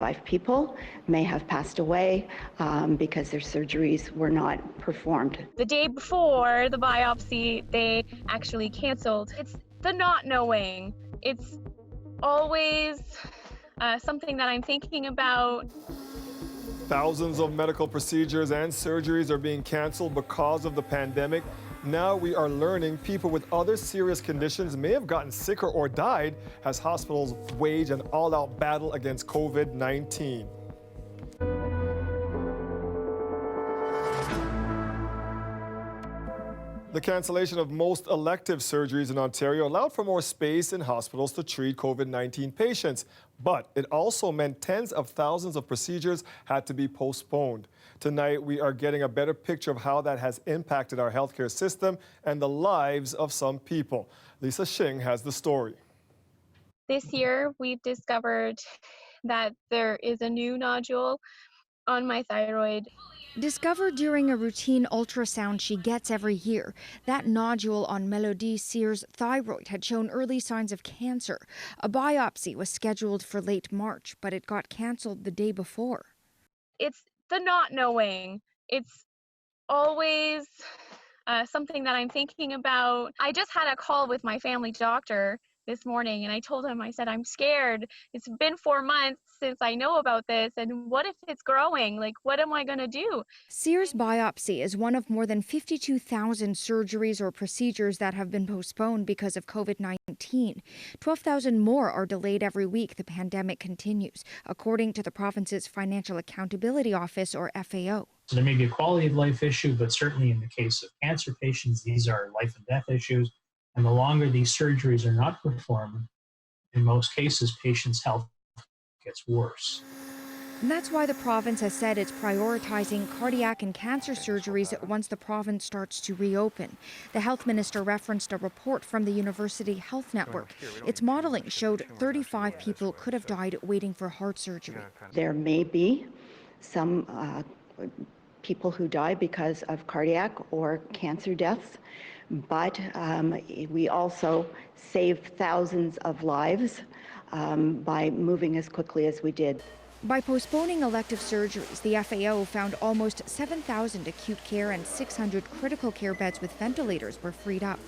5 people may have passed away because their surgeries were not performed. The day before the biopsy, they actually canceled. It's the not knowing. It's always something that I'm thinking about. Thousands of medical procedures and surgeries are being canceled because of the pandemic. Now we are learning people with other serious conditions may have gotten sicker or died as hospitals wage an all-out battle against COVID-19. The cancellation of most elective surgeries in Ontario allowed for more space in hospitals to treat COVID-19 patients, but it also meant tens of thousands of procedures had to be postponed. Tonight, we are getting a better picture of how that has impacted our healthcare system and the lives of some people. Lisa Shing has the story. This year, we've discovered that there is a new nodule on my thyroid. Discovered during a routine ultrasound she gets every year, that nodule on Melody Sears' thyroid had shown early signs of cancer. A biopsy was scheduled for late March, but it got canceled the day before. It's the not knowing. It's always something that I'm thinking about. I just had a call with my family doctor this morning, and I told him, I said, I'm scared. It's been 4 months since I know about this, and what if it's growing? Like, what am I going to do? Sears' biopsy is one of more than 52,000 surgeries or procedures that have been postponed because of COVID-19. 12,000 more are delayed every week the pandemic continues, according to the province's Financial Accountability Office, or FAO. So there may be a quality of life issue, but certainly in the case of cancer patients, these are life and death issues. And the longer these surgeries are not performed, in most cases, patients' health gets worse. And that's why the province has said it's prioritizing cardiac and cancer surgeries once the province starts to reopen. The health minister referenced a report from the University Health Network. Its modeling showed 35 people could have died waiting for heart surgery. There may be some people who die because of cardiac or cancer deaths, but we also saved thousands of lives by moving as quickly as we did. By postponing elective surgeries, the FAO found almost 7,000 acute care and 600 critical care beds with ventilators were freed up.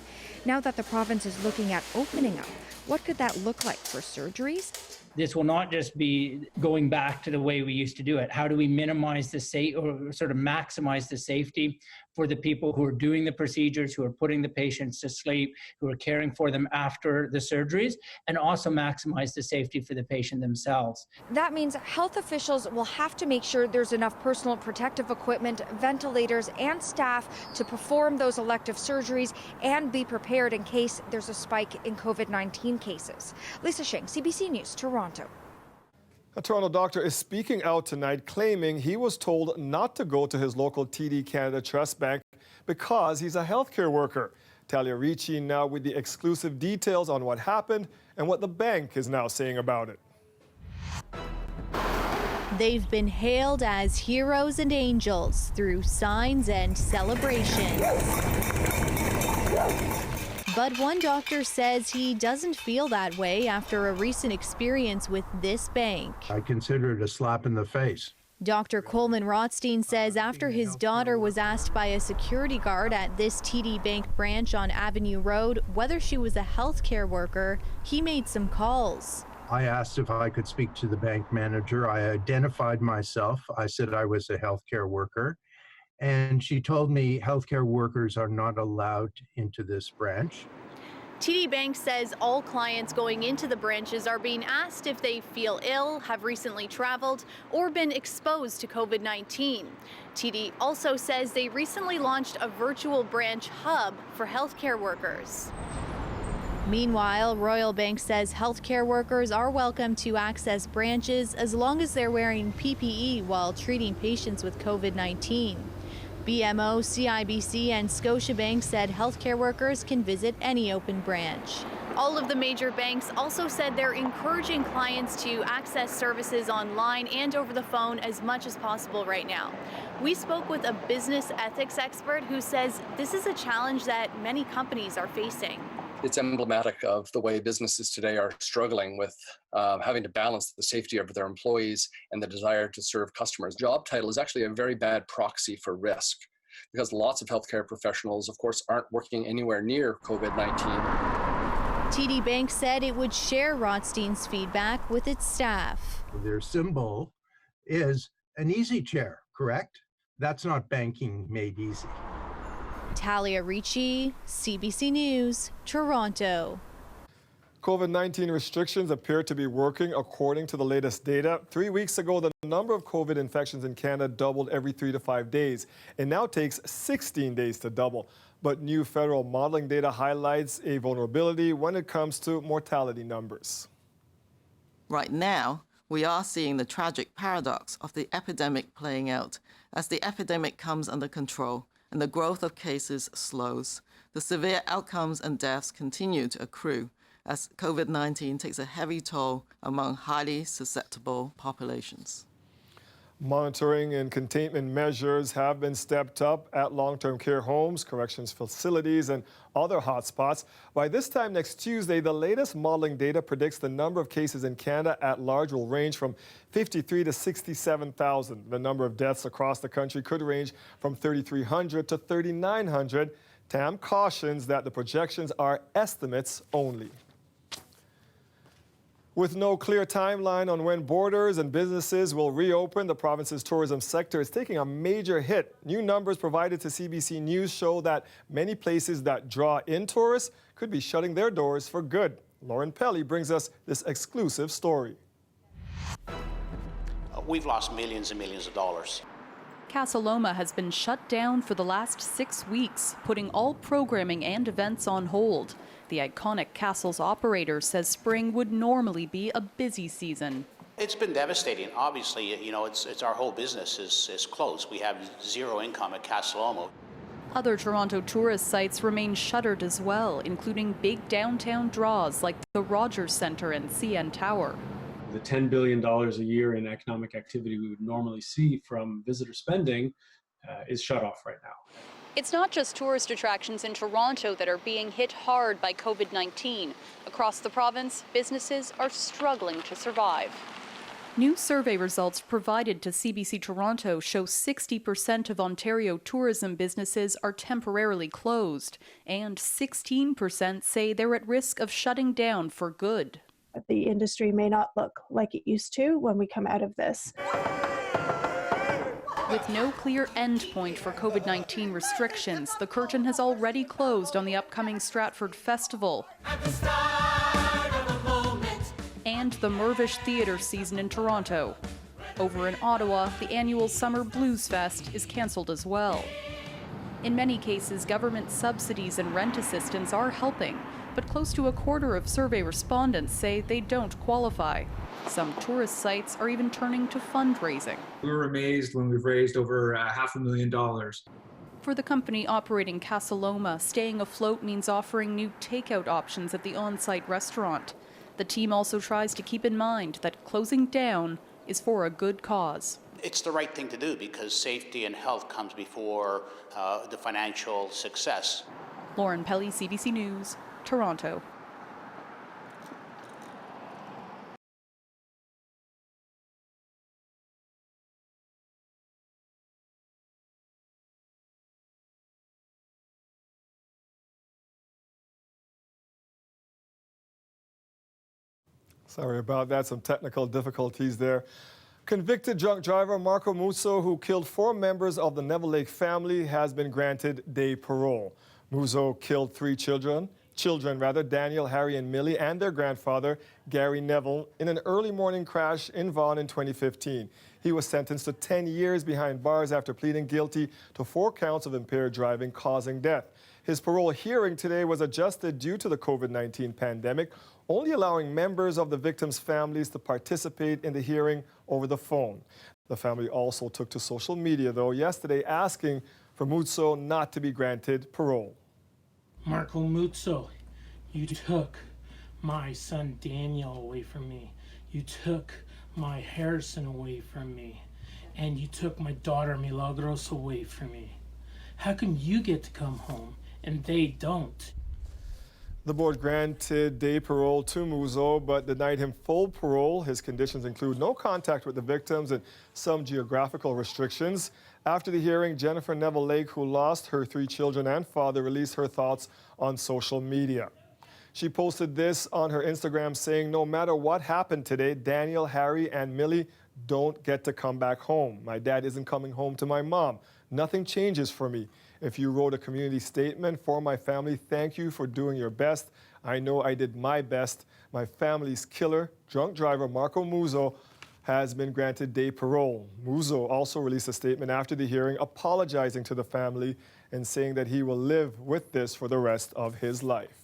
Now that the province is looking at opening up, what could that look like for surgeries? This will not just be going back to the way we used to do it. How do we minimize the or sort of maximize the safety for the people who are doing the procedures, who are putting the patients to sleep, who are caring for them after the surgeries, and also maximize the safety for the patient themselves. That means health officials will have to make sure there's enough personal protective equipment, ventilators, and staff to perform those elective surgeries and be prepared in case there's a spike in COVID-19 cases. Lisa Shing, CBC News, Toronto. A Toronto doctor is speaking out tonight, claiming he was told not to go to his local TD Canada Trust Bank because he's a healthcare worker. Talia Ricci now with the exclusive details on what happened and what the bank is now saying about it. They've been hailed as heroes and angels through signs and celebrations. But one doctor says he doesn't feel that way after a recent experience with this bank. I consider it a slap in the face. Dr. Coleman Rothstein says after his daughter was asked by a security guard at this TD Bank branch on Avenue Road whether she was a healthcare worker, he made some calls. I asked if I could speak to the bank manager. I identified myself. I said I was a healthcare worker. And she told me healthcare workers are not allowed into this branch. TD Bank says all clients going into the branches are being asked if they feel ill, have recently traveled, or been exposed to COVID-19. TD also says they recently launched a virtual branch hub for healthcare workers. Meanwhile, Royal Bank says healthcare workers are welcome to access branches as long as they're wearing PPE while treating patients with COVID-19. BMO, CIBC, and Scotiabank said healthcare workers can visit any open branch. All of the major banks also said they're encouraging clients to access services online and over the phone as much as possible right now. We spoke with a business ethics expert who says this is a challenge that many companies are facing. It's emblematic of the way businesses today are struggling with having to balance the safety of their employees and the desire to serve customers. Job title is actually a very bad proxy for risk because lots of healthcare professionals, of course, aren't working anywhere near COVID-19. TD Bank said it would share Rothstein's feedback with its staff. Their symbol is an easy chair, correct? That's not banking made easy. Talia Ricci, CBC News, Toronto. COVID-19 restrictions appear to be working according to the latest data. 3 weeks ago, the number of COVID infections in Canada doubled every 3 to 5 days. It now takes 16 days to double. But new federal modeling data highlights a vulnerability when it comes to mortality numbers. Right now, we are seeing the tragic paradox of the epidemic playing out. As the epidemic comes under control and the growth of cases slows, the severe outcomes and deaths continue to accrue as COVID-19 takes a heavy toll among highly susceptible populations. Monitoring and containment measures have been stepped up at long-term care homes, corrections facilities, and other hotspots. By this time next Tuesday, the latest modeling data predicts the number of cases in Canada at large will range from 53 to 67,000. The number of deaths across the country could range from 3,300 to 3,900. TAM cautions that the projections are estimates only. With no clear timeline on when borders and businesses will reopen, the province's tourism sector is taking a major hit. New numbers provided to CBC News show that many places that draw in tourists could be shutting their doors for good. Lauren Pelly brings us this exclusive story. We've lost millions and millions of dollars. Casa Loma has been shut down for the last 6 weeks, putting all programming and events on hold. The iconic castle's operator says spring would normally be a busy season. It's been devastating. Obviously, you know, it's our whole business is closed. We have zero income at Casa Loma. Other Toronto tourist sites remain shuttered as well, including big downtown draws like the Rogers Centre and CN Tower. The $10 billion a year in economic activity we would normally see from visitor spending is shut off right now. It's not just tourist attractions in Toronto that are being hit hard by COVID-19. Across the province, businesses are struggling to survive. New survey results provided to CBC Toronto show 60% of Ontario tourism businesses are temporarily closed, and 16% say they're at risk of shutting down for good. The industry may not look like it used to when we come out of this. With no clear end point for COVID-19 restrictions, the curtain has already closed on the upcoming Stratford Festival and the Mirvish Theatre season in Toronto. Over in Ottawa, the annual Summer Blues Fest is cancelled as well. In many cases, government subsidies and rent assistance are helping, but close to a quarter of survey respondents say they don't qualify. Some tourist sites are even turning to fundraising. We were amazed when we've raised over $500,000. For the company operating Casa Loma, staying afloat means offering new takeout options at the on-site restaurant. The team also tries to keep in mind that closing down is for a good cause. It's the right thing to do because safety and health comes before the financial success. Lauren Pelly, CBC News, Toronto. Sorry about that, some technical difficulties there. Convicted drunk driver Marco Musso, who killed 4 members of the Neville Lake family, has been granted day parole. Musso killed 3 children, Daniel, Harry, and Millie, and their grandfather, Gary Neville, in an early morning crash in Vaughan in 2015. He was sentenced to 10 years behind bars after pleading guilty to 4 counts of impaired driving causing death. His parole hearing today was adjusted due to the COVID-19 pandemic, only allowing members of the victims' families to participate in the hearing over the phone. The family also took to social media, though, yesterday asking for Musso not to be granted parole. Marco Musso, you took my son Daniel away from me. You took my Harrison away from me. And you took my daughter Milagros away from me. How come you get to come home and they don't? The board granted day parole to Muzo, but denied him full parole. His conditions include no contact with the victims and some geographical restrictions. After the hearing, Jennifer Neville Lake, who lost her 3 children and father, released her thoughts on social media. She posted this on her Instagram saying, "No matter what happened today, Daniel, Harry, and Millie don't get to come back home. My dad isn't coming home to my mom. Nothing changes for me. If you wrote a community statement for my family, thank you for doing your best. I know I did my best. My family's killer, drunk driver Marco Muzo, has been granted day parole." Muzo also released a statement after the hearing apologizing to the family and saying that he will live with this for the rest of his life.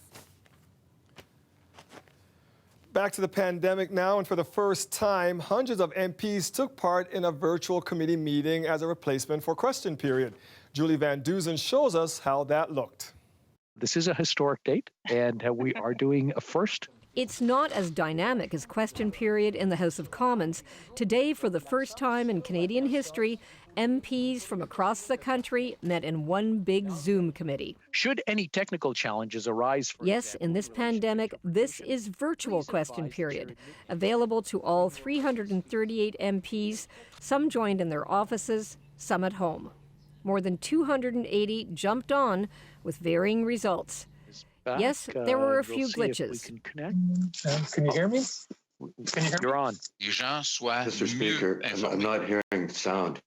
Back to the pandemic now, and for the first time, hundreds of MPs took part in a virtual committee meeting as a replacement for question period. Julie Van Duzen shows us how that looked. This is a historic date, and we are doing a first. It's not as dynamic as question period in the House of Commons. Today, for the first time in Canadian history, MPs from across the country met in one big Zoom committee. Should any technical challenges arise, yes, in this pandemic, this is virtual question period, available to all 338 MPs. Some joined in their offices, some at home. More than 280 jumped on with varying results. Yes, there were a few glitches. Can you hear me? Can you hear me? You're on. Mr. Speaker, I'm not hearing sound.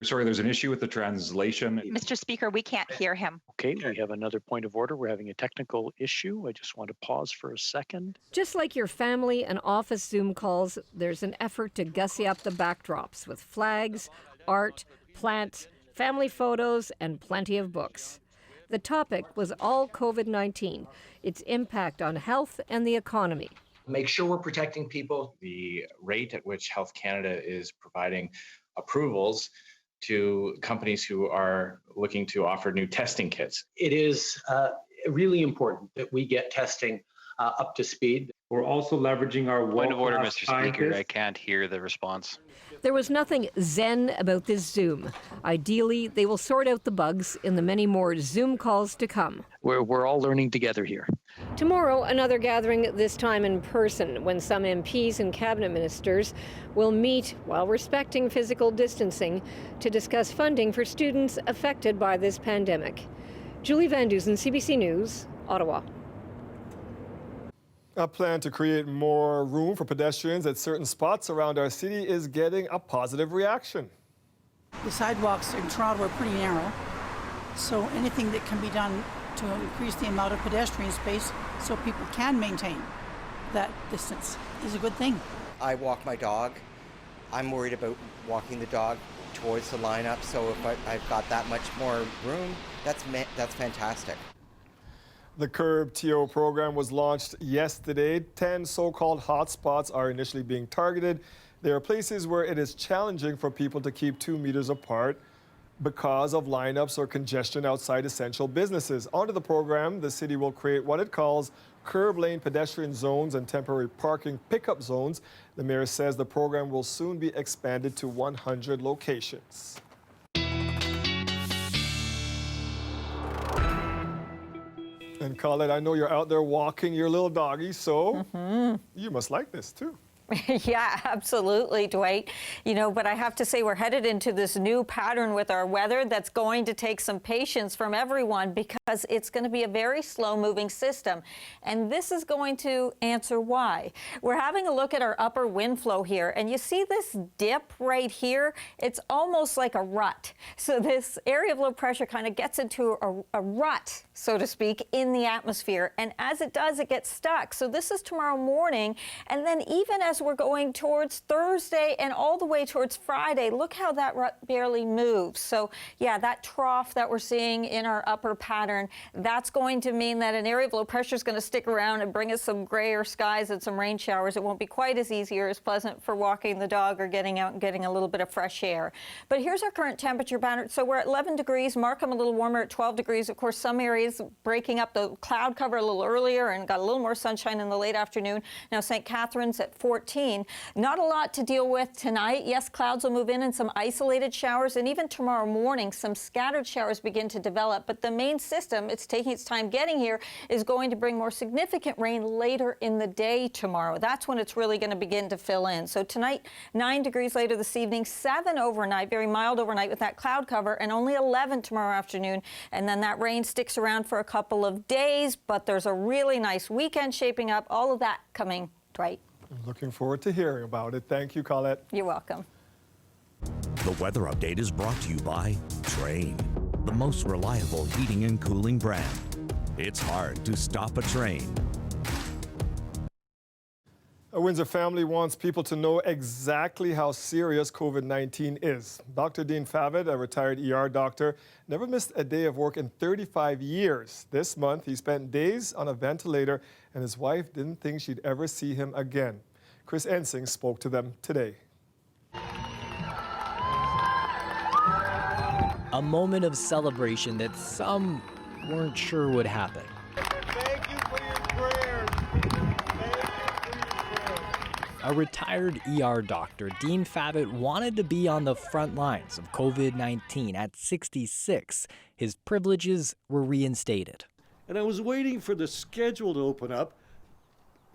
Sorry, there's an issue with the translation. Mr. Speaker, we can't hear him. Okay, we have another point of order. We're having a technical issue. I just want to pause for a second. Just like your family and office Zoom calls, there's an effort to gussy up the backdrops with flags, art, plants, family photos, and plenty of books. The topic was all COVID-19, its impact on health and the economy. Make sure we're protecting people. The rate at which Health Canada is providing approvals to companies who are looking to offer new testing kits. It is really important that we get testing up to speed. We're also leveraging our Point of order, Mr. scientists. Speaker. I can't hear the response. There was nothing zen about this Zoom. Ideally, they will sort out the bugs in the many more Zoom calls to come. We're all learning together here. Tomorrow, another gathering, this time in person, when some MPs and cabinet ministers will meet while respecting physical distancing to discuss funding for students affected by this pandemic. Julie Van Duzen, CBC News, Ottawa. A plan to create more room for pedestrians at certain spots around our city is getting a positive reaction. The sidewalks in Toronto are pretty narrow, so anything that can be done to increase the amount of pedestrian space so people can maintain that distance is a good thing. I walk my dog. I'm worried about walking the dog towards the lineup, so if I've got that much more room, that's fantastic. The Curb TO program was launched yesterday. 10 so-called hotspots are initially being targeted. There are places where it is challenging for people to keep 2 meters apart because of lineups or congestion outside essential businesses. Under the program, the city will create what it calls curb lane pedestrian zones and temporary parking pickup zones. The mayor says the program will soon be expanded to 100 locations. And Colette, I know you're out there walking your little doggy, so you must like this too. Yeah, absolutely, Dwight. You know, but I have to say we're headed into this new pattern with our weather that's going to take some patience from everyone because it's going to be a very slow-moving system. And this is going to answer why. We're having a look at our upper wind flow here, and you see this dip right here? It's almost like a rut. So this area of low pressure kind of gets into a rut, so to speak, in the atmosphere. And as it does, it gets stuck. So this is tomorrow morning, and then even as we're going towards Thursday and all the way towards Friday, look how that rut barely moves. So yeah, that trough that we're seeing in our upper pattern, that's going to mean that an area of low pressure is going to stick around and bring us some grayer skies and some rain showers. It won't be quite as easy or as pleasant for walking the dog or getting out and getting a little bit of fresh air. But here's our current temperature pattern. So we're at 11 degrees. Markham a little warmer at 12 degrees. Of course, some areas breaking up the cloud cover a little earlier and got a little more sunshine in the late afternoon. Now St. Catharines at 14. 14. Not a lot to deal with tonight. Yes, clouds will move in and some isolated showers, and even tomorrow morning, some scattered showers begin to develop. But the main system, it's taking its time getting here, is going to bring more significant rain later in the day tomorrow. That's when it's really going to begin to fill in. So tonight, 9 degrees later this evening, 7 overnight, very mild overnight with that cloud cover, and only 11 tomorrow afternoon. And then that rain sticks around for a couple of days, but there's a really nice weekend shaping up. All of that coming, Dwight. Looking forward to hearing about it. Thank you, Colette. You're welcome. The weather update is brought to you by Train, the most reliable heating and cooling brand. It's hard to stop a train. A Windsor family wants people to know exactly how serious COVID-19 is. Dr. Dean Favitt, a retired ER doctor, never missed a day of work in 35 years. This month, he spent days on a ventilator, and his wife didn't think she'd ever see him again. Chris Ensing spoke to them today. A moment of celebration that some weren't sure would happen. Thank you for your prayers. A retired ER doctor, Dean Favitt, wanted to be on the front lines of COVID-19. At 66, his privileges were reinstated. And I was waiting for the schedule to open up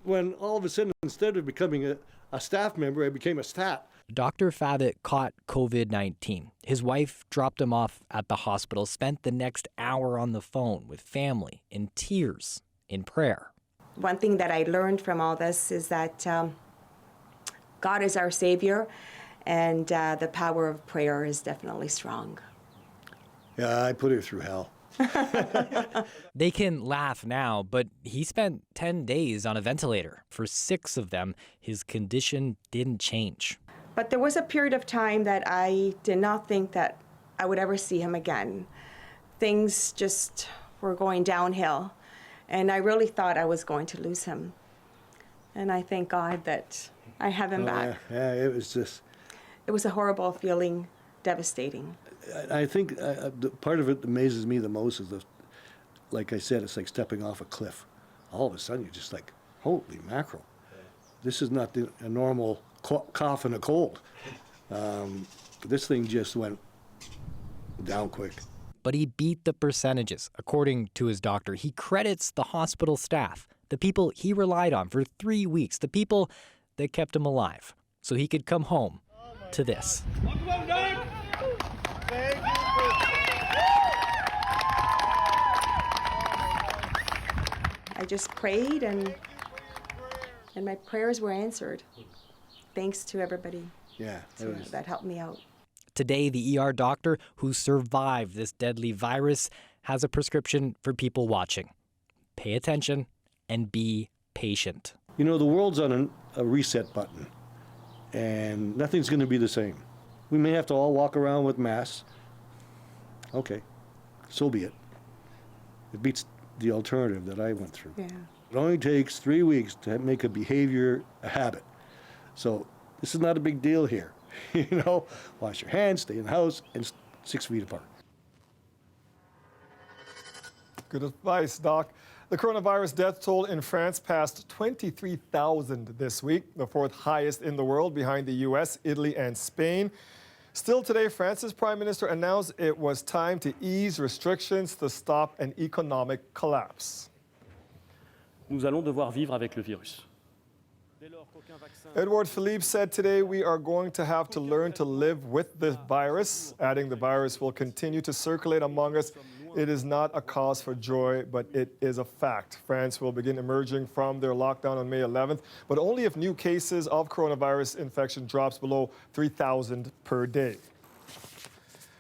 when all of a sudden, instead of becoming a staff member, I became a stat. Dr. Favitt caught COVID-19. His wife dropped him off at the hospital, spent the next hour on the phone with family, in tears, in prayer. One thing that I learned from all this is that God is our Savior, and the power of prayer is definitely strong. Yeah, I put her through hell. They can laugh now, but he spent 10 days on a ventilator. For 6 of them, his condition didn't change. But there was a period of time that I did not think that I would ever see him again. Things just were going downhill, and I really thought I was going to lose him. And I thank God that I have him back. Yeah, it was just... It was a horrible feeling, devastating. I think the part of it that amazes me the most is, like I said, it's like stepping off a cliff. All of a sudden, you're just like, holy mackerel. This is not a normal cough and a cold. This thing just went down quick. But he beat the percentages, according to his doctor. He credits the hospital staff, the people he relied on for 3 weeks, the people that kept him alive, so he could come home to this. I just prayed, and my prayers were answered. Thanks to everybody that helped me out. Today, the ER doctor who survived this deadly virus has a prescription for people watching. Pay attention and be patient. You know, the world's on a reset button, and nothing's going to be the same. We may have to all walk around with masks. Okay, so be it. It beats the alternative that I went through. Yeah. It only takes 3 weeks to make a behavior a habit. So this is not a big deal here. You know, wash your hands, stay in the house, and 6 feet apart. Good advice, Doc. The coronavirus death toll in France passed 23,000 this week, the 4th highest in the world behind the U.S., Italy, and Spain. Still today, France's prime minister announced it was time to ease restrictions to stop an economic collapse. Nous allons devoir vivre avec le virus. Edouard Philippe said today we are going to have to learn to live with the virus, adding the virus will continue to circulate among us. It is not a cause for joy, but it is a fact. France will begin emerging from their lockdown on May 11th, but only if new cases of coronavirus infection drops below 3,000 per day.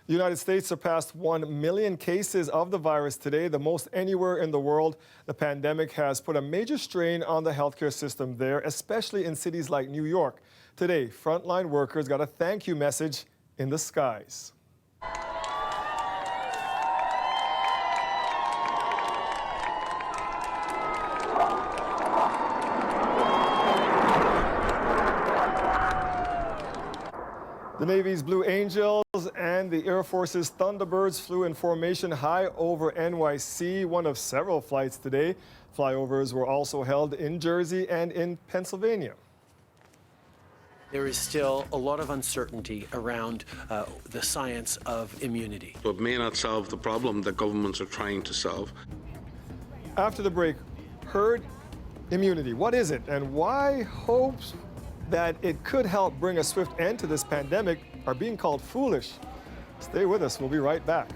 The United States surpassed 1 million cases of the virus today, the most anywhere in the world. The pandemic has put a major strain on the healthcare system there, especially in cities like New York. Today, frontline workers got a thank you message in the skies. The Navy's Blue Angels and the Air Force's Thunderbirds flew in formation high over NYC, one of several flights today. Flyovers were also held in Jersey and in Pennsylvania. There is still a lot of uncertainty around the science of immunity. So it may not solve the problem that governments are trying to solve. After the break, herd immunity. What is it, and why hopes that it could help bring a swift end to this pandemic are being called foolish? Stay with us. We'll be right back.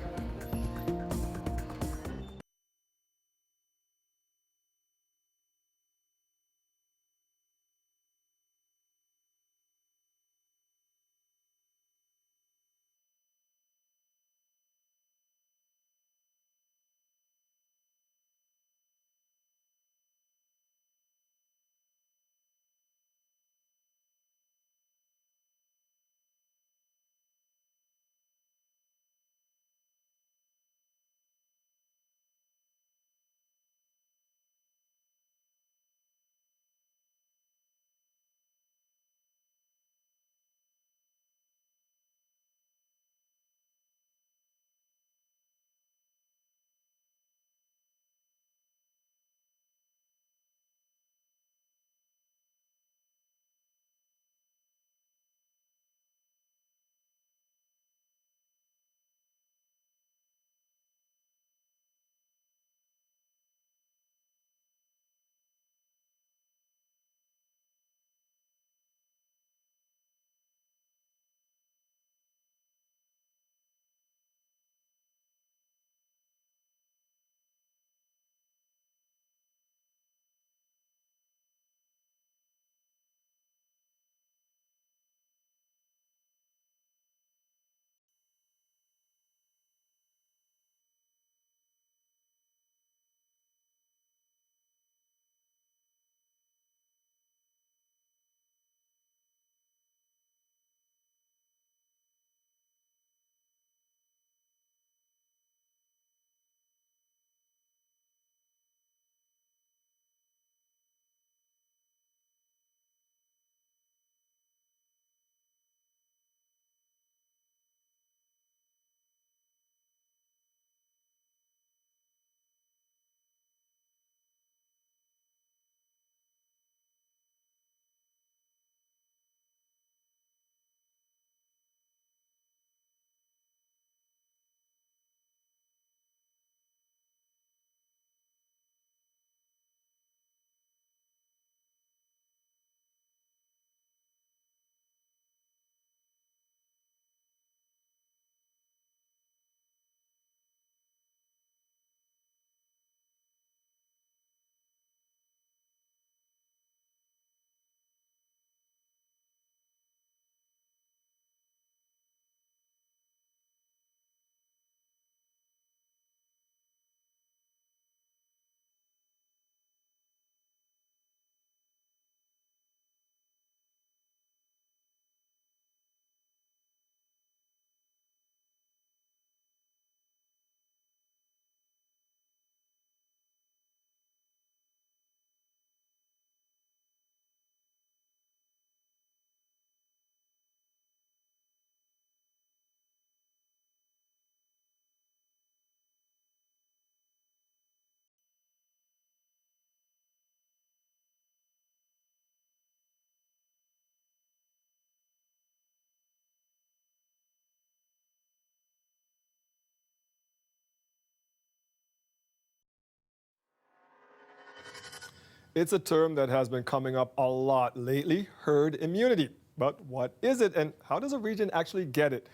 It's a term that has been coming up a lot lately, herd immunity. But what is it, and how does a region actually get it?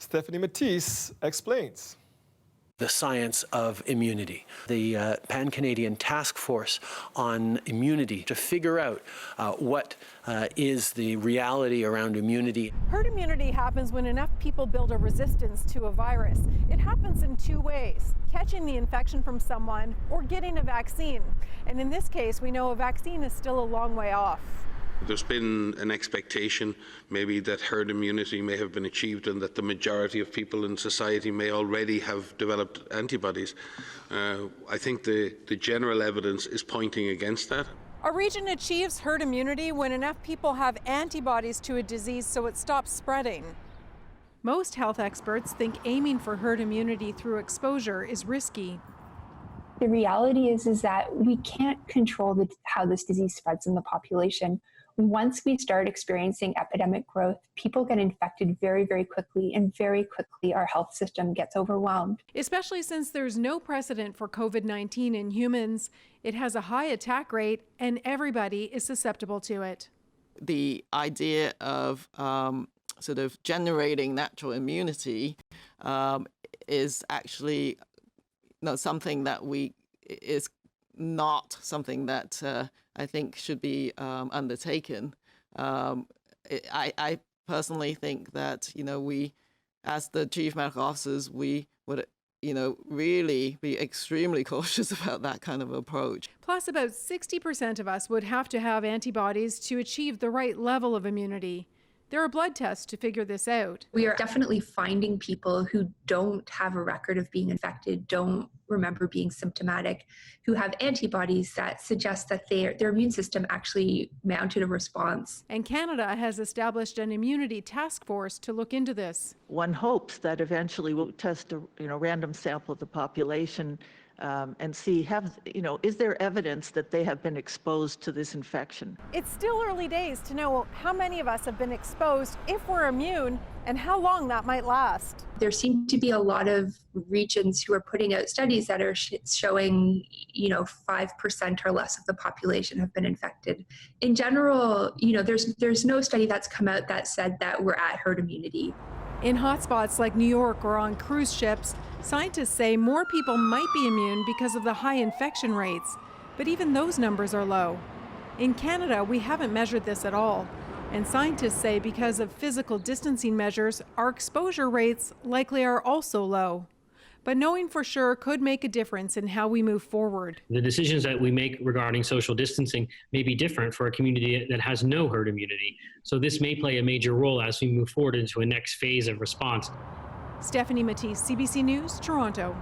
Stephanie Matisse explains. The science of immunity. The Pan-Canadian Task Force on Immunity to figure out what is the reality around immunity. Herd immunity happens when enough people build a resistance to a virus. It happens in two ways: catching the infection from someone or getting a vaccine. And in this case, we know a vaccine is still a long way off. There's been an expectation maybe that herd immunity may have been achieved and that the majority of people in society may already have developed antibodies. I think the general evidence is pointing against that. A region achieves herd immunity when enough people have antibodies to a disease so it stops spreading. Most health experts think aiming for herd immunity through exposure is risky. The reality is that we can't control how this disease spreads in the population. Once we start experiencing epidemic growth, people get infected very, very quickly, and very quickly our health system gets overwhelmed. Especially since there's no precedent for COVID-19 in humans, it has a high attack rate and everybody is susceptible to it. The idea of sort of generating natural immunity is actually something that is not something that I think should be undertaken. I personally think that, we, as the chief medical officers, we would, really be extremely cautious about that kind of approach. Plus, about 60% of us would have to have antibodies to achieve the right level of immunity. There are blood tests to figure this out. We are definitely finding people who don't have a record of being infected, don't remember being symptomatic, who have antibodies that suggest that their immune system actually mounted a response. And Canada has established an immunity task force to look into this. One hopes that eventually we'll test a random sample of the population and see, is there evidence that they have been exposed to this infection? It's still early days to know how many of us have been exposed, if we're immune, and how long that might last. There seem to be a lot of regions who are putting out studies that are showing, 5% or less of the population have been infected. In general, there's no study that's come out that said that we're at herd immunity. In hotspots like New York or on cruise ships, scientists say more people might be immune because of the high infection rates, but even those numbers are low. In Canada, we haven't measured this at all, and scientists say because of physical distancing measures, our exposure rates likely are also low. But knowing for sure could make a difference in how we move forward. The decisions that we make regarding social distancing may be different for a community that has no herd immunity. So this may play a major role as we move forward into a next phase of response. Stephanie Matisse, CBC News, Toronto.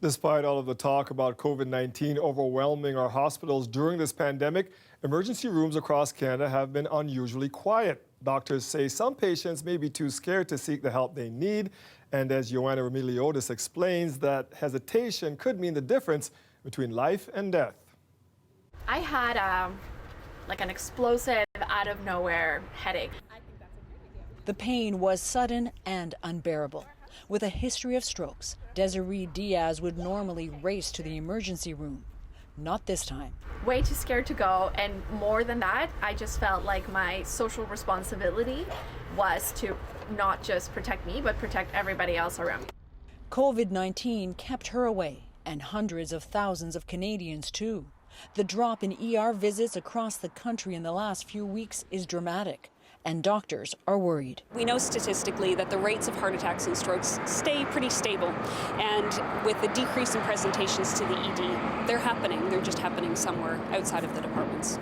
Despite all of the talk about COVID-19 overwhelming our hospitals during this pandemic, emergency rooms across Canada have been unusually quiet. Doctors say some patients may be too scared to seek the help they need. And as Joanna Remiliotis explains, that hesitation could mean the difference between life and death. I had an explosive, out of nowhere headache. The pain was sudden and unbearable. With a history of strokes, Desiree Diaz would normally race to the emergency room. Not this time. Way too scared to go, and more than that, I just felt like my social responsibility was to not just protect me, but protect everybody else around me. COVID-19 kept her away, and hundreds of thousands of Canadians too. The drop in ER visits across the country in the last few weeks is dramatic, and doctors are worried. We know statistically that the rates of heart attacks and strokes stay pretty stable, and with the decrease in presentations to the ED, they're happening. They're just happening somewhere outside of the departments.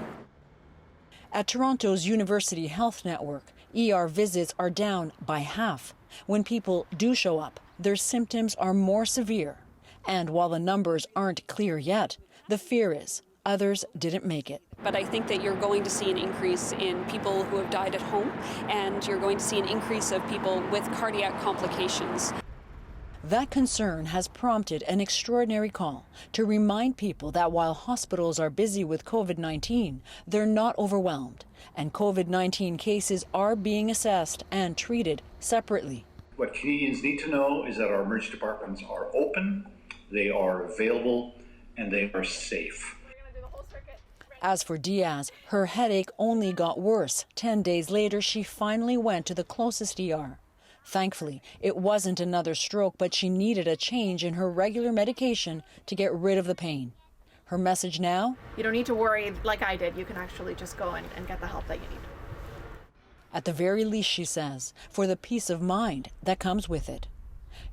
At Toronto's University Health Network, ER visits are down by half. When people do show up, their symptoms are more severe. And while the numbers aren't clear yet, the fear is others didn't make it. But I think that you're going to see an increase in people who have died at home, and you're going to see an increase of people with cardiac complications. That concern has prompted an extraordinary call to remind people that while hospitals are busy with COVID-19, they're not overwhelmed, and COVID-19 cases are being assessed and treated separately. What Canadians need to know is that our emergency departments are open, they are available, and they are safe. As for Diaz, her headache only got worse. 10 days later, she finally went to the closest ER. Thankfully, it wasn't another stroke, but she needed a change in her regular medication to get rid of the pain. Her message now? You don't need to worry like I did. You can actually just go and get the help that you need. At the very least, she says, for the peace of mind that comes with it.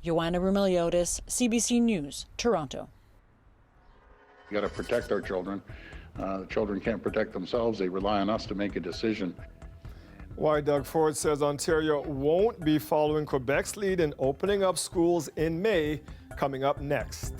Joanna Remiliotis, CBC News, Toronto. We got to protect our children. Children can't protect themselves. They rely on us to make a decision. Why Doug Ford says Ontario won't be following Quebec's lead in opening up schools in May, coming up next.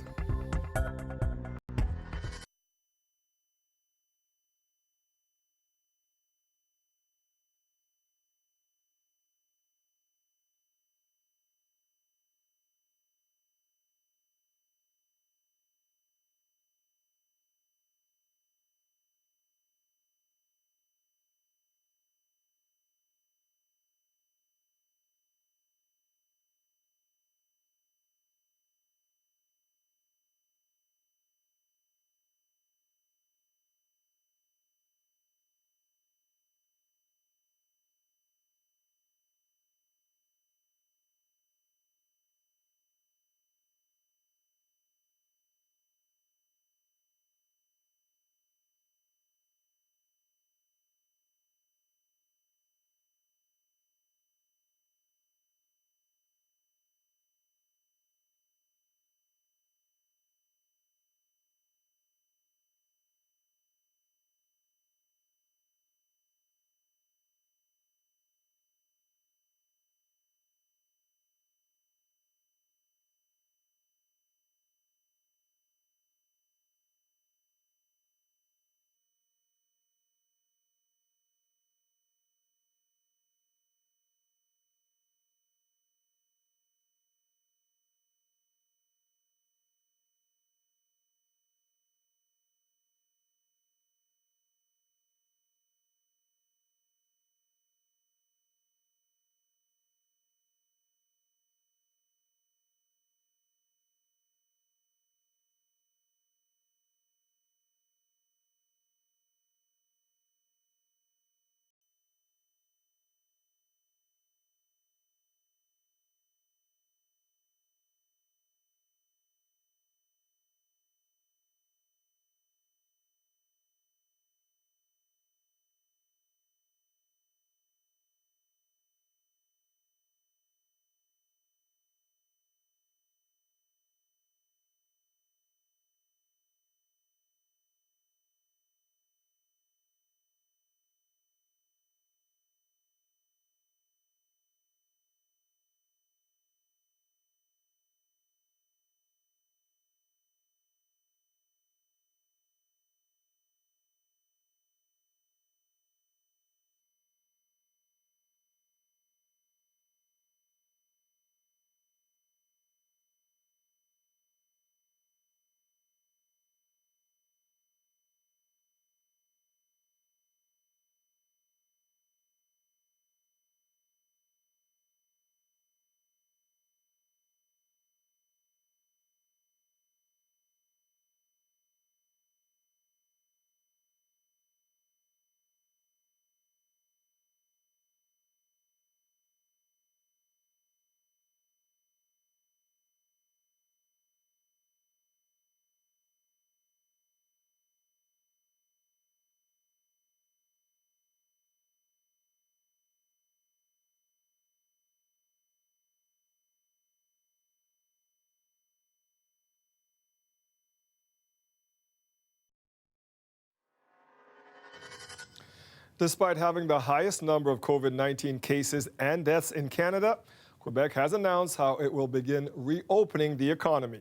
Despite having the highest number of COVID-19 cases and deaths in Canada, Quebec has announced how it will begin reopening the economy.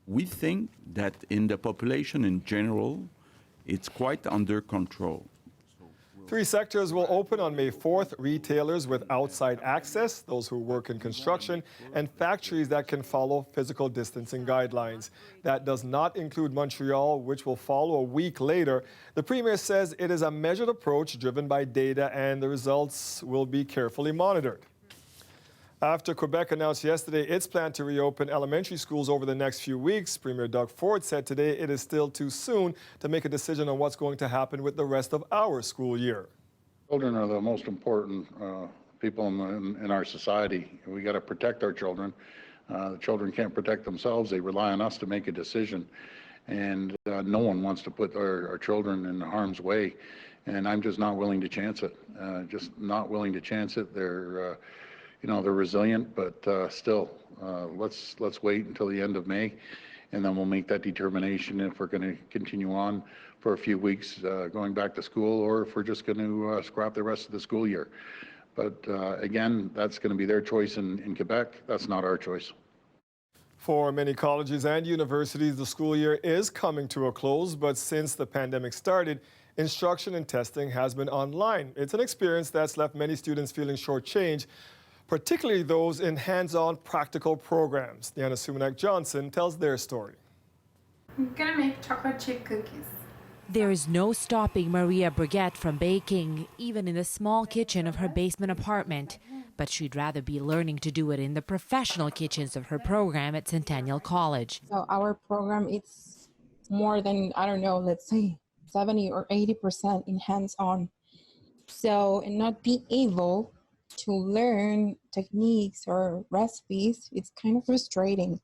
We think that in the population in general, it's quite under control. 3 sectors will open on May 4th. Retailers with outside access, those who work in construction, and factories that can follow physical distancing guidelines. That does not include Montreal, which will follow a week later. The Premier says it is a measured approach driven by data and the results will be carefully monitored. After Quebec announced yesterday its plan to reopen elementary schools over the next few weeks, Premier Doug Ford said today it is still too soon to make a decision on what's going to happen with the rest of our school year. Children are the most important people in our society. We got to protect our children. The children can't protect themselves. They rely on us to make a decision. And no one wants to put our children in harm's way. And I'm just not willing to chance it. Just not willing to chance it. They're resilient, but still, let's wait until the end of May, and then we'll make that determination if we're going to continue on for a few weeks going back to school, or if we're just going to scrap the rest of the school year. But again, that's going to be their choice in Quebec. That's not our choice. For many colleges and universities, the school year is coming to a close, but since the pandemic started, instruction and testing has been online. It's an experience that's left many students feeling shortchanged, particularly those in hands-on practical programs. Deanna Sumanak-Johnson tells their story. I'm gonna make chocolate chip cookies. There is no stopping Maria Briguette from baking, even in the small kitchen of her basement apartment. But she'd rather be learning to do it in the professional kitchens of her program at Centennial College. So our program is more than, I don't know, let's say 70 or 80% in hands-on. So, and not being able to learn techniques or recipes, it's kind of frustrating.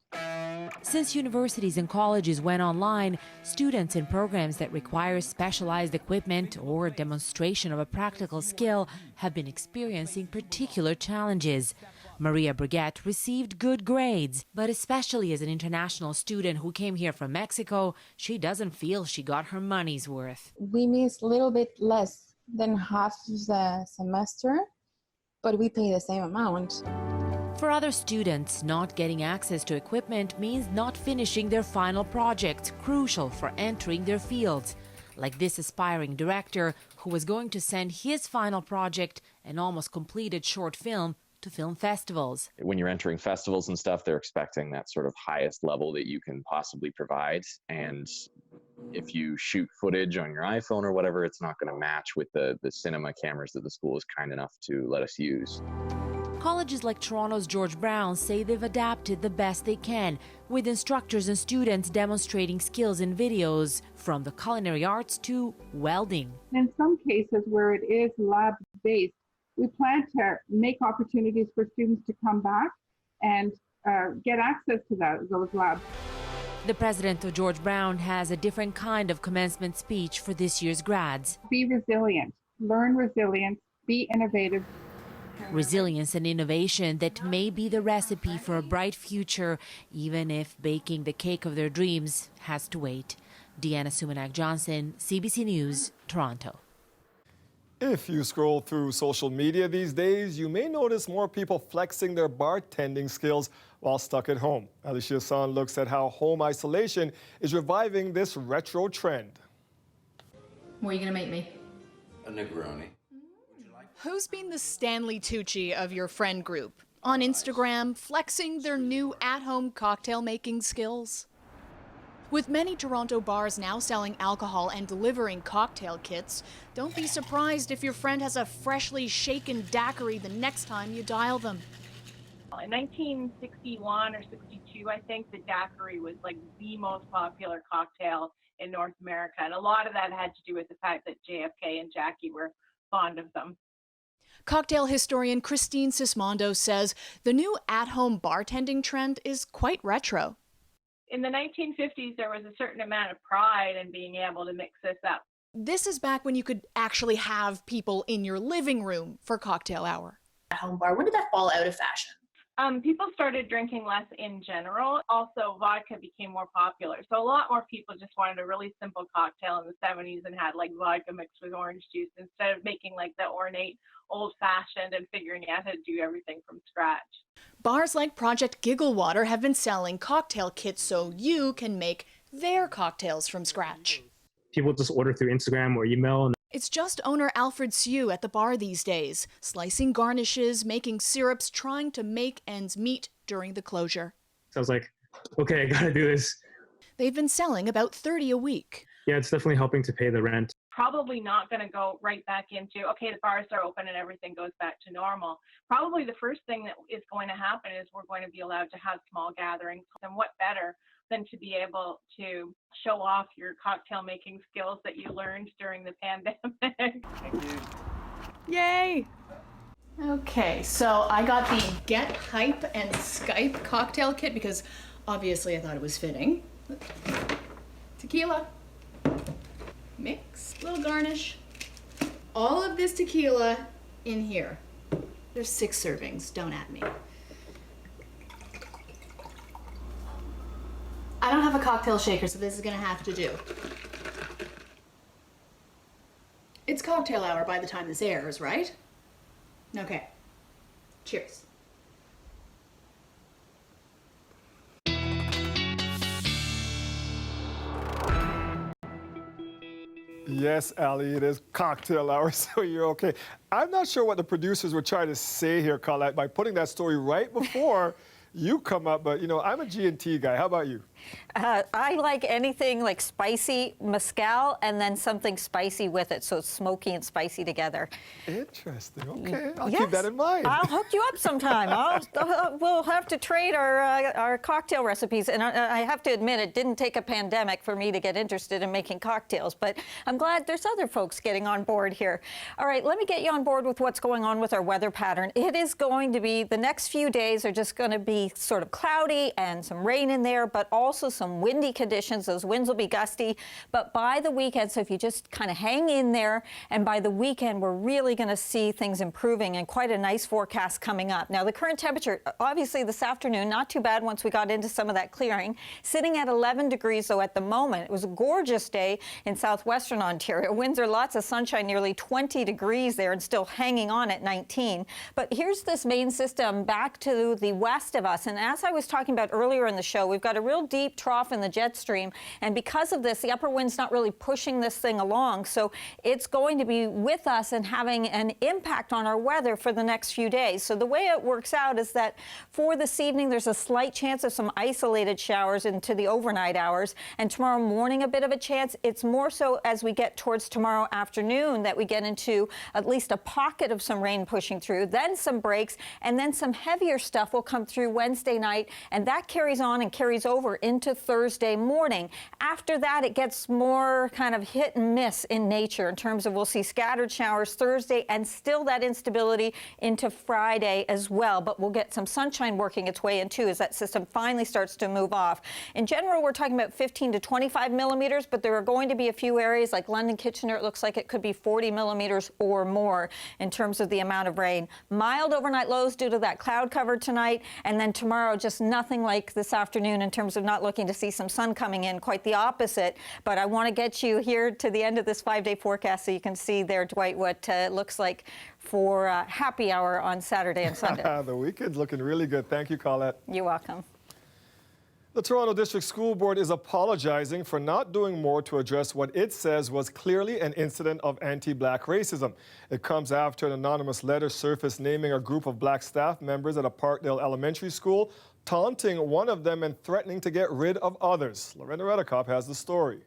Since universities and colleges went online, students in programs that require specialized equipment or demonstration of a practical skill have been experiencing particular challenges. Maria Briguette received good grades, but especially as an international student who came here from Mexico, she doesn't feel she got her money's worth. We miss a little bit less than half the semester, but we pay the same amount. For other students, not getting access to equipment means not finishing their final project, crucial for entering their fields. Like this aspiring director who was going to send his final project, an almost completed short film, to film festivals. When you're entering festivals and stuff, they're expecting that sort of highest level that you can possibly provide. And if you shoot footage on your iPhone or whatever, it's not going to match with the cinema cameras that the school is kind enough to let us use. Colleges like Toronto's George Brown say they've adapted the best they can, with instructors and students demonstrating skills in videos, from the culinary arts to welding. In some cases where it is lab-based, we plan to make opportunities for students to come back and get access to those labs. The president of George Brown has a different kind of commencement speech for this year's grads. Be resilient, learn resilience, be innovative. Resilience and innovation that may be the recipe for a bright future, even if baking the cake of their dreams has to wait. Deanna Sumanak-Johnson, CBC News, Toronto. If you scroll through social media these days, you may notice more people flexing their bartending skills while stuck at home. Alicia San looks at how home isolation is reviving this retro trend. What are you going to make me? A Negroni. Who's been the Stanley Tucci of your friend group? On Instagram, flexing their new at-home cocktail-making skills? With many Toronto bars now selling alcohol and delivering cocktail kits, don't be surprised if your friend has a freshly shaken daiquiri the next time you dial them. In 1961 or 62, I think the daiquiri was like the most popular cocktail in North America. And a lot of that had to do with the fact that JFK and Jackie were fond of them. Cocktail historian Christine Sismondo says the new at-home bartending trend is quite retro. In the 1950s, there was a certain amount of pride in being able to mix this up. This is back when you could actually have people in your living room for cocktail hour. At-home bar, when did that fall out of fashion? People started drinking less in general. Also, vodka became more popular. So a lot more people just wanted a really simple cocktail in the 70s and had like vodka mixed with orange juice instead of making like the ornate old-fashioned and figuring out how to do everything from scratch. Bars like Project Gigglewater have been selling cocktail kits so you can make their cocktails from scratch. People just order through Instagram or email. And It's just owner Alfred Sue at the bar these days, slicing garnishes, making syrups, trying to make ends meet during the closure. so I was like, okay, I gotta do this. They've been selling about 30 a week. Yeah, it's definitely helping to pay the rent. Probably not going to go right back into, okay, the bars are open and everything goes back to normal. Probably the first thing that is going to happen is we're going to be allowed to have small gatherings. And what better than to be able to show off your cocktail making skills that you learned during the pandemic. Thank you. Yay! Okay, so I got the Get Hype and Skype cocktail kit because obviously I thought it was fitting. Tequila. Mix, little garnish. All of this tequila in here. There's 6 servings, don't at me. I don't have a cocktail shaker, so this is gonna have to do. It's cocktail hour by the time this airs, right? Okay. Cheers. Yes, Ali, it is cocktail hour, so you're okay. I'm not sure what the producers were trying to say here, Colette, by putting that story right before you come up, but, you know, I'm a G&T guy. How about you? I like anything like spicy mezcal and then something spicy with it, so it's smoky and spicy together. Interesting. Okay, I'll Yes. keep that in mind. I'll hook you up sometime. We'll have to trade our cocktail recipes. And I have to admit, it didn't take a pandemic for me to get interested in making cocktails, but I'm glad there's other folks getting on board here. All right, let me get you on board with what's going on with our weather pattern. It is going to be, the next few days are just going to be sort of cloudy and some rain in there, but also some windy conditions. Those winds will be gusty, but by the weekend, so if you just kind of hang in there, and by the weekend, we're really going to see things improving and quite a nice forecast coming up. Now, the current temperature, obviously this afternoon, not too bad once we got into some of that clearing, sitting at 11 degrees, though, at the moment. It was a gorgeous day in southwestern Ontario. Winds are lots of sunshine, nearly 20 degrees there, and still hanging on at 19. But here's this main system back to the west of us, and as I was talking about earlier in the show, we've got a real deep trough in the jet stream, and because of this, the upper wind's not really pushing this thing along, so it's going to be with us and having an impact on our weather for the next few days. So the way it works out is that for this evening, there's a slight chance of some isolated showers into the overnight hours, and tomorrow morning a bit of a chance. It's more so as we get towards tomorrow afternoon that we get into at least a pocket of some rain pushing through, then some breaks, and then some heavier stuff will come through Wednesday night, and that carries on and carries over into Thursday morning. After that, it gets more kind of hit and miss in nature in terms of we'll see scattered showers Thursday and still that instability into Friday as well. But we'll get some sunshine working its way in too as that system finally starts to move off. In general, we're talking about 15 to 25 millimeters, but there are going to be a few areas like London, Kitchener. It looks like it could be 40 millimeters or more in terms of the amount of rain. Mild overnight lows due to that cloud cover tonight, and then tomorrow just nothing like this afternoon in terms of not looking to see some sun coming in, quite the opposite. But I want to get you here to the end of this 5-day forecast so you can see there, Dwight, what it looks like for happy hour on Saturday and Sunday. The weekend's looking really good. Thank you, Colette. You're welcome. The Toronto District School Board is apologizing for not doing more to address what it says was clearly an incident of anti-black racism. It comes after an anonymous letter surfaced naming a group of black staff members at a Parkdale Elementary School, taunting one of them and threatening to get rid of others. Lorena Redekop has the story.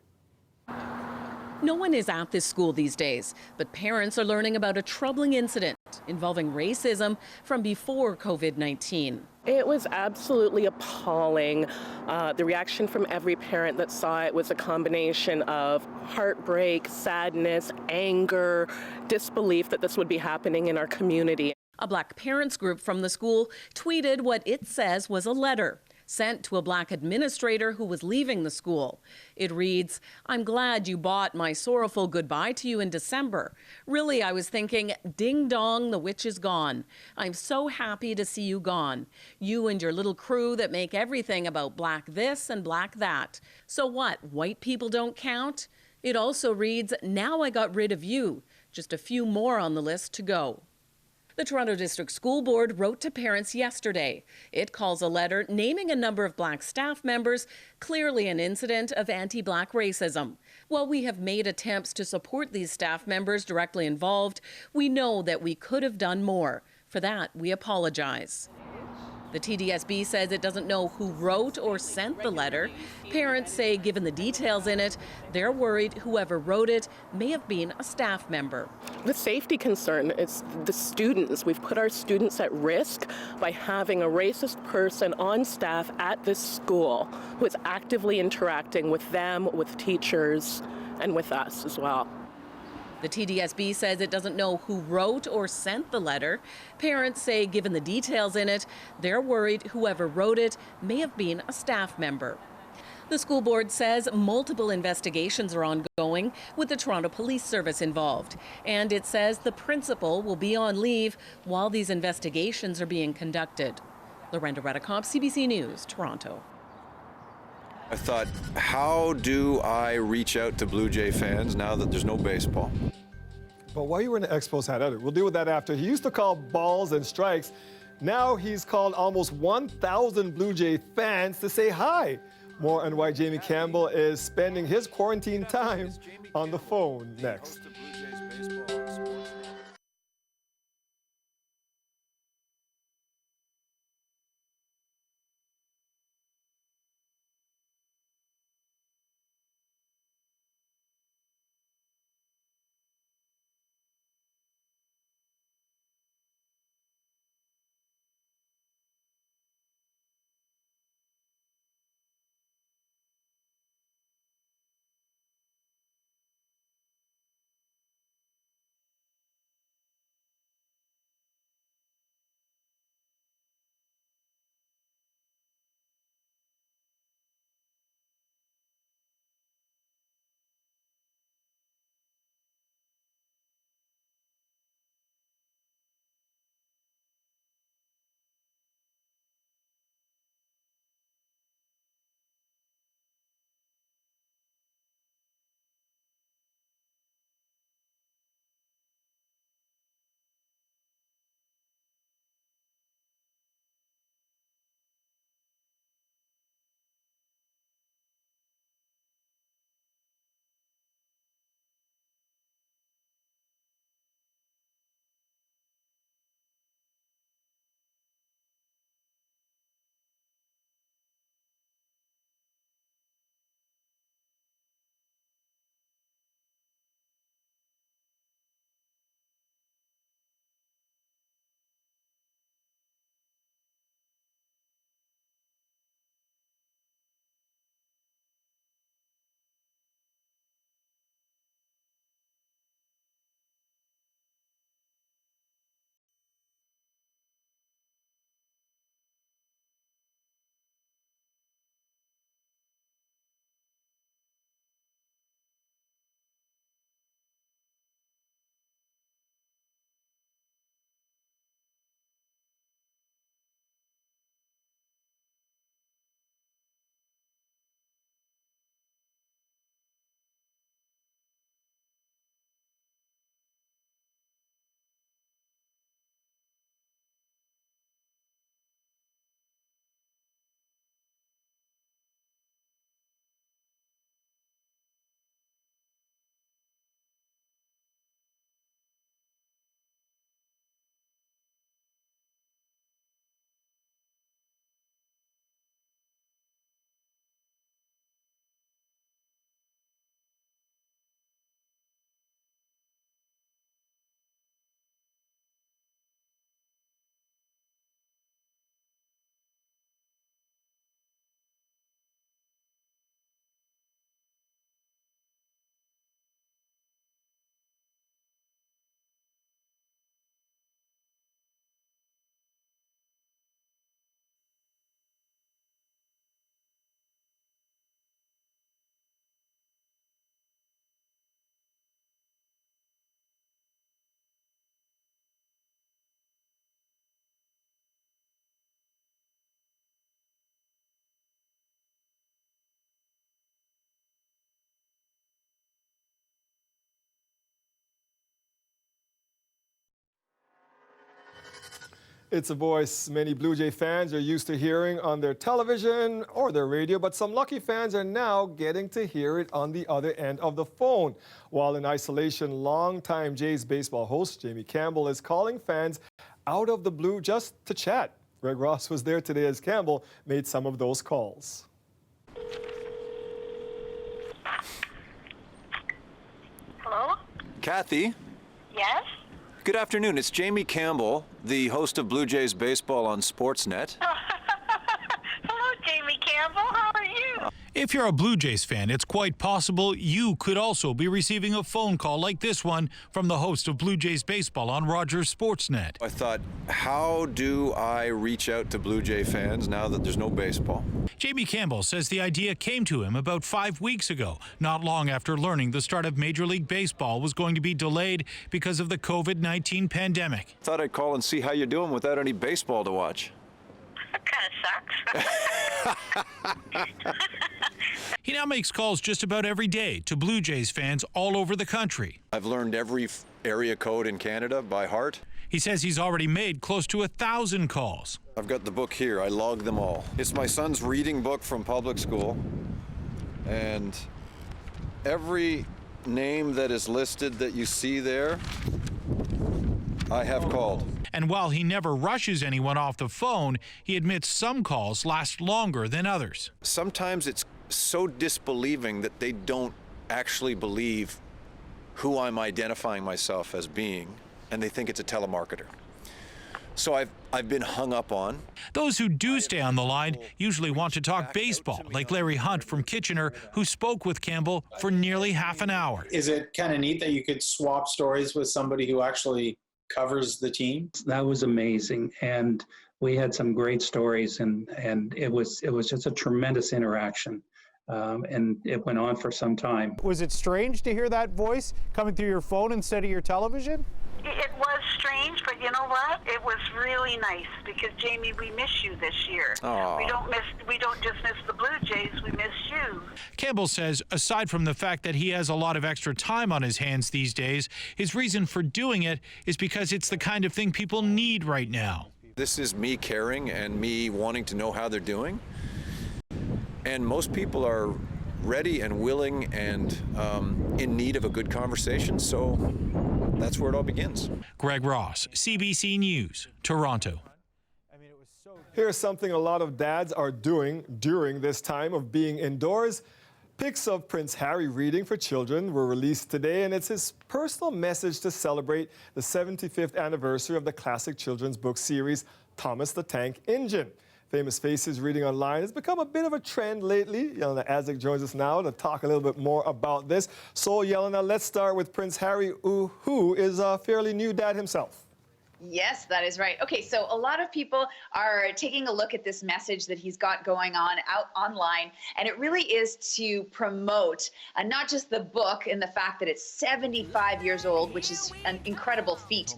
No one is at this school these days, but parents are learning about a troubling incident involving racism from before COVID-19. It was absolutely appalling. The reaction from every parent that saw it was a combination of heartbreak, sadness, anger, disbelief that this would be happening in our community. A black parents group from the school tweeted what it says was a letter sent to a Black administrator who was leaving the school. It reads, "I'm glad you bought my sorrowful goodbye to you in December. Really, I was thinking, ding dong, the witch is gone. I'm so happy to see you gone. You and your little crew that make everything about Black this and Black that. So what, white people don't count?" It also reads, "Now I got rid of you. Just a few more on the list to go." The Toronto District School Board wrote to parents yesterday. It calls a letter naming a number of Black staff members clearly an incident of anti-Black racism. While we have made attempts to support these staff members directly involved, we know that we could have done more. For that, we apologize. The TDSB says it doesn't know who wrote or sent the letter. Parents say, given the details in it, they're worried whoever wrote it may have been a staff member. The safety concern is the students. We've put our students at risk by having a racist person on staff at this school who is actively interacting with them, with teachers, and with us as well. The TDSB says it doesn't know who wrote or sent the letter. Parents say, given the details in it, they're worried whoever wrote it may have been a staff member. The school board says multiple investigations are ongoing with the Toronto Police Service involved. And it says the principal will be on leave while these investigations are being conducted. Lorenda Redicomp, CBC News, Toronto. I thought, how do I reach out to Blue Jay fans now that there's no baseball? But why are you wearing an Expos hat? We'll deal with that after. He used to call balls and strikes. Now he's called almost 1,000 Blue Jay fans to say hi. More on why Jamie Campbell is spending his quarantine time on the phone next. It's a voice many Blue Jay fans are used to hearing on their television or their radio, but some lucky fans are now getting to hear it on the other end of the phone. While in isolation, longtime Jays baseball host Jamie Campbell is calling fans out of the blue just to chat. Greg Ross was there today as Campbell made some of those calls. Hello? Kathy, Yes? good afternoon. It's Jamie Campbell, the host of Blue Jays Baseball on Sportsnet. Hello, Jamie Campbell. How are you? If you're a Blue Jays fan, it's quite possible you could also be receiving a phone call like this one from the host of Blue Jays Baseball on Rogers Sportsnet. I thought, how do I reach out to Blue Jay fans now that there's no baseball? Jamie Campbell says the idea came to him about 5 weeks ago, not long after learning the start of Major League Baseball was going to be delayed because of the COVID-19 pandemic. Thought I'd call and see how you're doing without any baseball to watch. That kind of sucks. He now makes calls just about every day to Blue Jays fans all over the country. I've learned every area code in Canada by heart. He says he's already made close to 1,000 calls. I've got the book here. I logged them all. It's my son's reading book from public school. And every name that is listed that you see there, I have called. And while he never rushes anyone off the phone, he admits some calls last longer than others. Sometimes it's so disbelieving that they don't actually believe who I'm identifying myself as being, and they think it's a telemarketer. So I've been hung up on. Those who do stay on the line usually want to talk baseball, like Larry Hunt from Kitchener, who spoke with Campbell for nearly half an hour. Is it kind of neat that you could swap stories with somebody who actually covers the team? That was amazing, and we had some great stories, and it was just a tremendous interaction. And it went on for some time. Was it strange to hear that voice coming through your phone instead of your television? It was strange, but you know what? It was really nice because, Jamie, we miss you this year. Aww. We don't just miss the Blue Jays, we miss you. Campbell says aside from the fact that he has a lot of extra time on his hands these days, his reason for doing it is because it's the kind of thing people need right now. This is me caring and me wanting to know how they're doing. And most people are ready and willing and in need of a good conversation, so that's where it all begins. Greg Ross, CBC News, Toronto. Here's something a lot of dads are doing during this time of being indoors. Pics of Prince Harry reading for children were released today, and it's his personal message to celebrate the 75th anniversary of the classic children's book series, Thomas the Tank Engine. Famous faces reading online has become a bit of a trend lately. Yelena Azik joins us now to talk a little bit more about this. So, Yelena, let's start with Prince Harry, who is a fairly new dad himself. Yes, that is right. Okay, so a lot of people are taking a look at this message that he's got going on out online, and it really is to promote not just the book and the fact that it's 75 years old, which is an incredible feat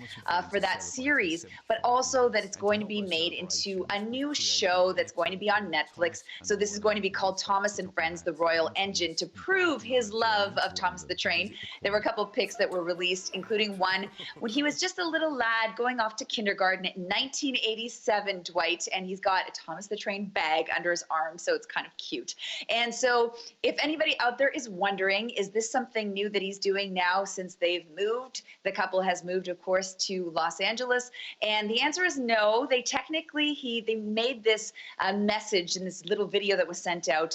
for that series, but also that it's going to be made into a new show that's going to be on Netflix. So this is going to be called Thomas and Friends, the Royal Engine, to prove his love of Thomas the Train. There were a couple of pics that were released, including one when he was just a little lad going off to kindergarten in 1987, Dwight, and he's got a Thomas the Train bag under his arm, so it's kind of cute. And so if anybody out there is wondering, is this something new that he's doing now since they've moved? The couple has moved, of course, to Los Angeles, and the answer is no. They technically, they made this message in this little video that was sent out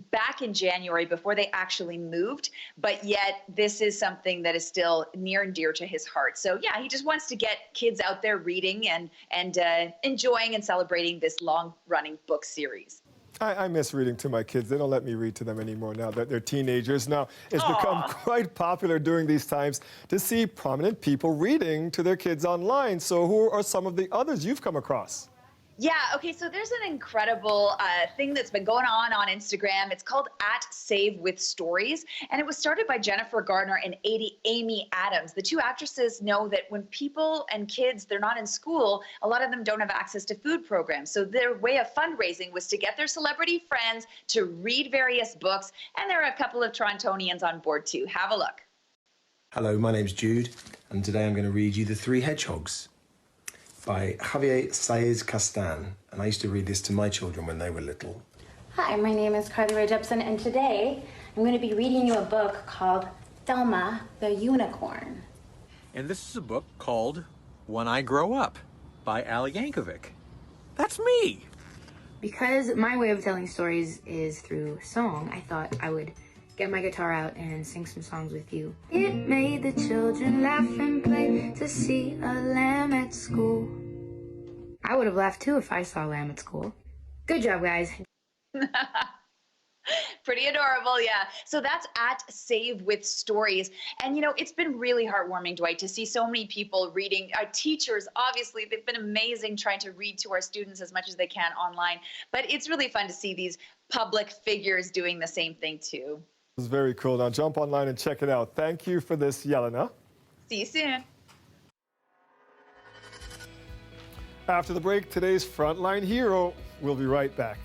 back in January before they actually moved, but yet this is something that is still near and dear to his heart. So yeah, he just wants to get kids out there reading and enjoying and celebrating this long-running book series. I miss reading to my kids. They don't let me read to them anymore now that they're teenagers. Now, it's become quite popular during these times to see prominent people reading to their kids online. So who are some of the others you've come across? Yeah, okay, so there's an incredible thing that's been going on Instagram. It's called @SaveWithStories, and it was started by Jennifer Gardner and Amy Adams. The two actresses know that when people and kids, they're not in school, a lot of them don't have access to food programs. So their way of fundraising was to get their celebrity friends to read various books, and there are a couple of Torontonians on board too. Have a look. Hello, my name's Jude, and today I'm going to read you The Three Hedgehogs. by Javier Saez Castan, and I used to read this to my children when they were little. Hi, my name is Carly Rae Jepson, and today I'm going to be reading you a book called Thelma the Unicorn. And this is a book called When I Grow Up by Ali Yankovic. That's me! Because my way of telling stories is through song, I thought I would get my guitar out and sing some songs with you. It made the children laugh and play to see a lamb at school. I would have laughed too if I saw a lamb at school. Good job, guys. Pretty adorable, yeah. So that's at Save with Stories. And, you know, it's been really heartwarming, Dwight, to see so many people reading. Our teachers, obviously, they've been amazing trying to read to our students as much as they can online. But it's really fun to see these public figures doing the same thing, too. It's very cool. Now jump online and check it out. Thank you for this, Yelena. See you soon. After the break, today's Frontline Hero. We'll be right back.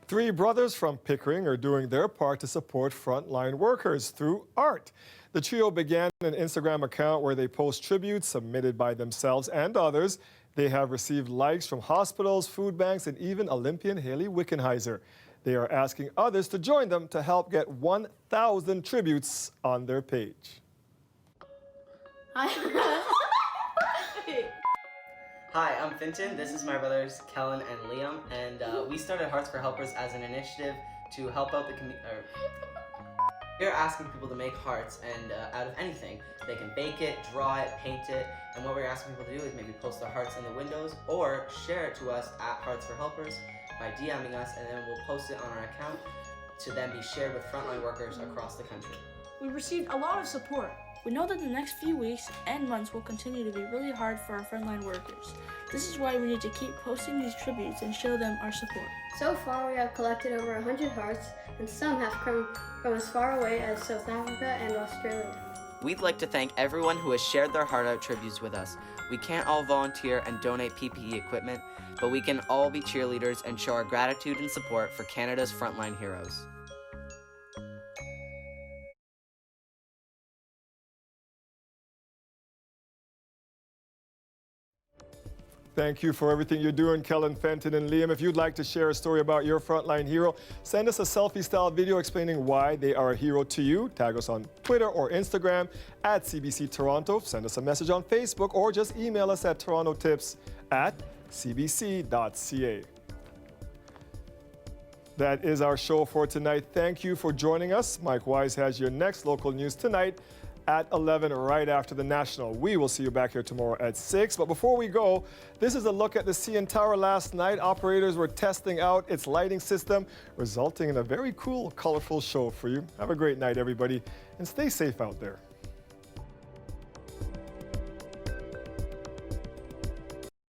Three brothers from Pickering are doing their part to support frontline workers through art. The trio began an Instagram account where they post tributes submitted by themselves and others, They have received likes from hospitals, food banks, and even Olympian Haley Wickenheiser. They are asking others to join them to help get 1,000 tributes on their page. Hi, I'm Finton. This is my brothers Kellen and Liam, and we started Hearts for Helpers as an initiative to help out the community. We're asking people to make hearts, and out of anything. They can bake it, draw it, paint it, and what we're asking people to do is maybe post their hearts in the windows or share it to us at Hearts for Helpers by DMing us, and then we'll post it on our account to then be shared with frontline workers across the country. We received a lot of support. We know that the next few weeks and months will continue to be really hard for our frontline workers. This is why we need to keep posting these tributes and show them our support. So far, we have collected over 100 hearts, and some have come from as far away as South Africa and Australia. We'd like to thank everyone who has shared their heart out tributes with us. We can't all volunteer and donate PPE equipment, but we can all be cheerleaders and show our gratitude and support for Canada's frontline heroes. Thank you for everything you're doing, Kellen, Fenton, and Liam. If you'd like to share a story about your frontline hero, send us a selfie-style video explaining why they are a hero to you. Tag us on Twitter or Instagram at CBC Toronto. Send us a message on Facebook or just email us at torontotips@cbc.ca. That is our show for tonight. Thank you for joining us. Mike Wise has your next local news tonight at 11, right after the National. We will see you back here tomorrow at 6. But before we go, this is a look at the CN Tower last night. Operators were testing out its lighting system, resulting in a very cool, colorful show for you. Have a great night, everybody, and stay safe out there.